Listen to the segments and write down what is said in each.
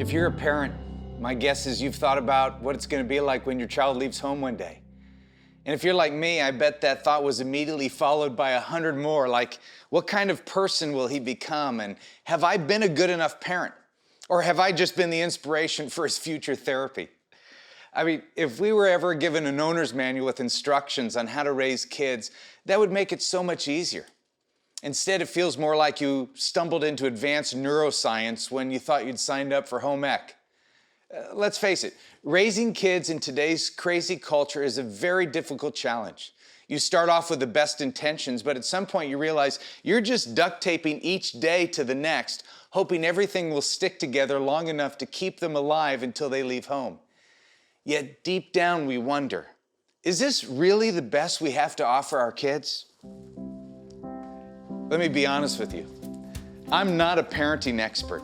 If you're a parent, my guess is you've thought about what it's going to be like when your child leaves home one day. And if you're like me, I bet that thought was immediately followed by 100 more, like, what kind of person will he become? And have I been a good enough parent? Or have I just been the inspiration for his future therapy? I mean, if we were ever given an owner's manual with instructions on how to raise kids, that would make it so much easier. Instead, it feels more like you stumbled into advanced neuroscience when you thought you'd signed up for home ec. Let's face it, raising kids in today's crazy culture is a very difficult challenge. You start off with the best intentions, but at some point you realize you're just duct taping each day to the next, hoping everything will stick together long enough to keep them alive until they leave home. Yet deep down we wonder, is this really the best we have to offer our kids? Let me be honest with you. I'm not a parenting expert.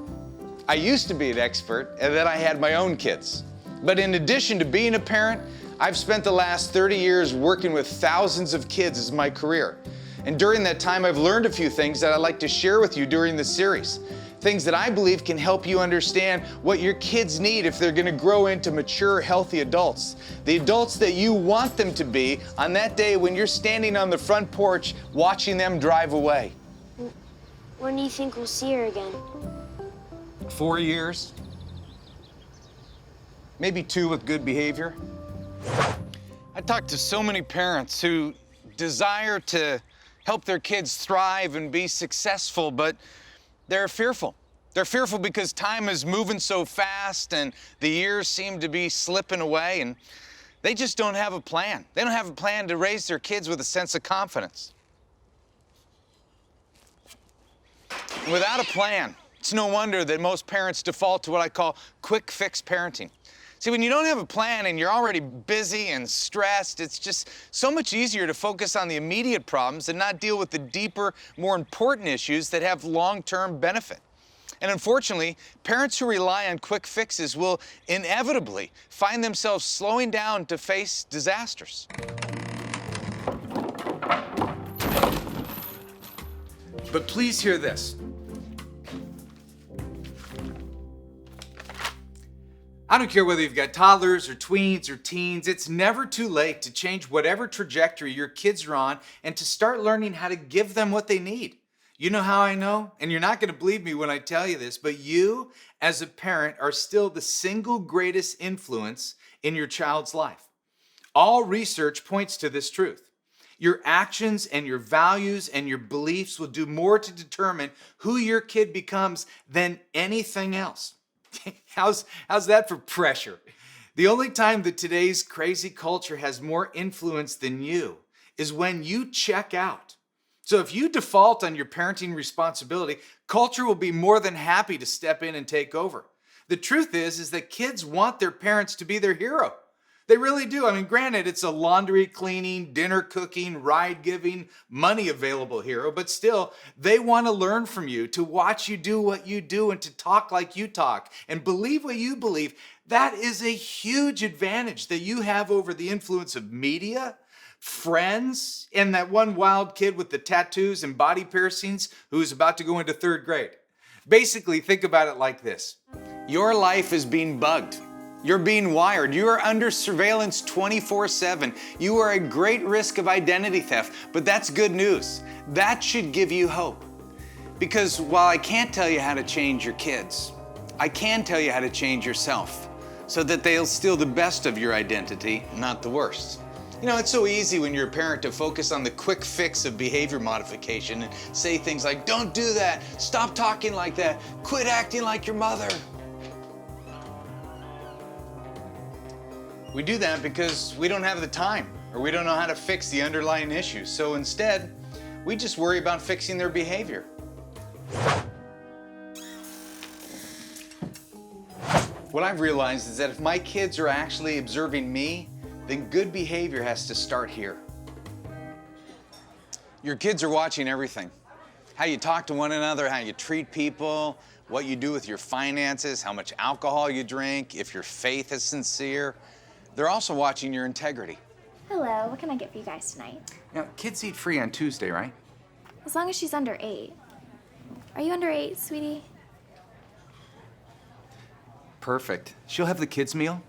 I used to be an expert, and then I had my own kids. But in addition to being a parent, I've spent the last 30 years working with thousands of kids as my career. And during that time, I've learned a few things that I'd like to share with you during this series. Things that I believe can help you understand what your kids need if they're gonna grow into mature, healthy adults. The adults that you want them to be on that day when you're standing on the front porch watching them drive away. When do you think we'll see her again? 4 years. Maybe 2 with good behavior. I talk to so many parents who desire to help their kids thrive and be successful, but they're fearful. They're fearful because time is moving so fast and the years seem to be slipping away, and they just don't have a plan. They don't have a plan to raise their kids with a sense of confidence. Without a plan, it's no wonder that most parents default to what I call quick fix parenting. See, when you don't have a plan and you're already busy and stressed, it's just so much easier to focus on the immediate problems and not deal with the deeper, more important issues that have long-term benefit. And unfortunately, parents who rely on quick fixes will inevitably find themselves slowing down to face disasters. But please hear this. I don't care whether you've got toddlers or tweens or teens, it's never too late to change whatever trajectory your kids are on and to start learning how to give them what they need. You know how I know? And you're not going to believe me when I tell you this, but you, as a parent, are still the single greatest influence in your child's life. All research points to this truth. Your actions and your values and your beliefs will do more to determine who your kid becomes than anything else. How's that for pressure? The only time that today's crazy culture has more influence than you is when you check out. So if you default on your parenting responsibility, culture will be more than happy to step in and take over. The truth is that kids want their parents to be their hero. They really do. I mean, granted, it's a laundry cleaning, dinner cooking, ride giving, money available hero, but still, they want to learn from you, to watch you do what you do and to talk like you talk and believe what you believe. That is a huge advantage that you have over the influence of media, friends, and that one wild kid with the tattoos and body piercings who's about to go into 3rd grade. Basically, think about it like this. Your life is being bugged. You're being wired. You are under surveillance 24/7. You are at great risk of identity theft, but that's good news. That should give you hope. Because while I can't tell you how to change your kids, I can tell you how to change yourself so that they'll steal the best of your identity, not the worst. You know, it's so easy when you're a parent to focus on the quick fix of behavior modification and say things like, don't do that, stop talking like that, quit acting like your mother. We do that because we don't have the time or we don't know how to fix the underlying issues. So instead, we just worry about fixing their behavior. What I've realized is that if my kids are actually observing me, then good behavior has to start here. Your kids are watching everything. How you talk to one another, how you treat people, what you do with your finances, how much alcohol you drink, if your faith is sincere. They're also watching your integrity. Hello, what can I get for you guys tonight? Now, kids eat free on Tuesday, right? As long as she's under 8. Are you under 8, sweetie? Perfect. She'll have the kids' meal.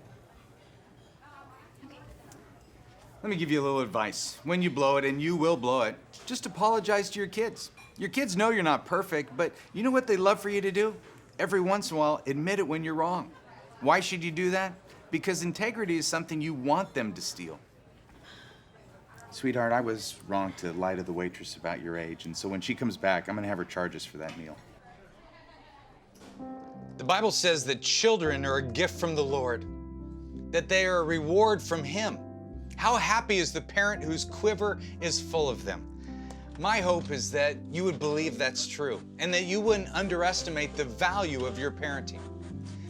Let me give you a little advice. When you blow it, and you will blow it, just apologize to your kids. Your kids know you're not perfect, but you know what they love for you to do? Every once in a while, admit it when you're wrong. Why should you do that? Because integrity is something you want them to steal. Sweetheart, I was wrong to lie to the waitress about your age, and so when she comes back, I'm gonna have her charge us for that meal. The Bible says that children are a gift from the Lord, that they are a reward from Him. How happy is the parent whose quiver is full of them? My hope is that you would believe that's true and that you wouldn't underestimate the value of your parenting.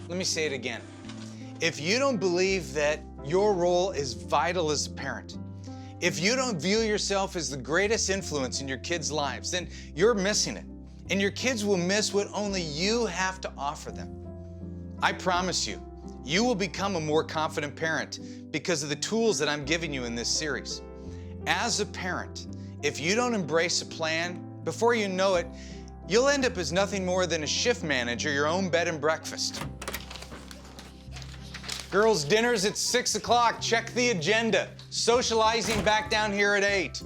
Let me say it again. If you don't believe that your role is vital as a parent, if you don't view yourself as the greatest influence in your kids' lives, then you're missing it. And your kids will miss what only you have to offer them. I promise you, you will become a more confident parent because of the tools that I'm giving you in this series. As a parent, if you don't embrace a plan, before you know it, you'll end up as nothing more than a shift manager, your own bed and breakfast. Girls' dinner's at 6 o'clock. Check the agenda. Socializing back down here at 8.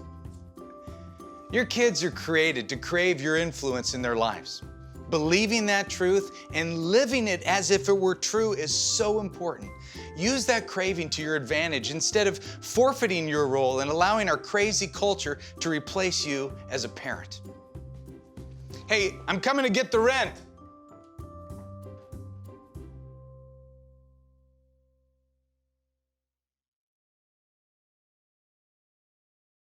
Your kids are created to crave your influence in their lives. Believing that truth and living it as if it were true is so important. Use that craving to your advantage instead of forfeiting your role and allowing our crazy culture to replace you as a parent. Hey, I'm coming to get the rent.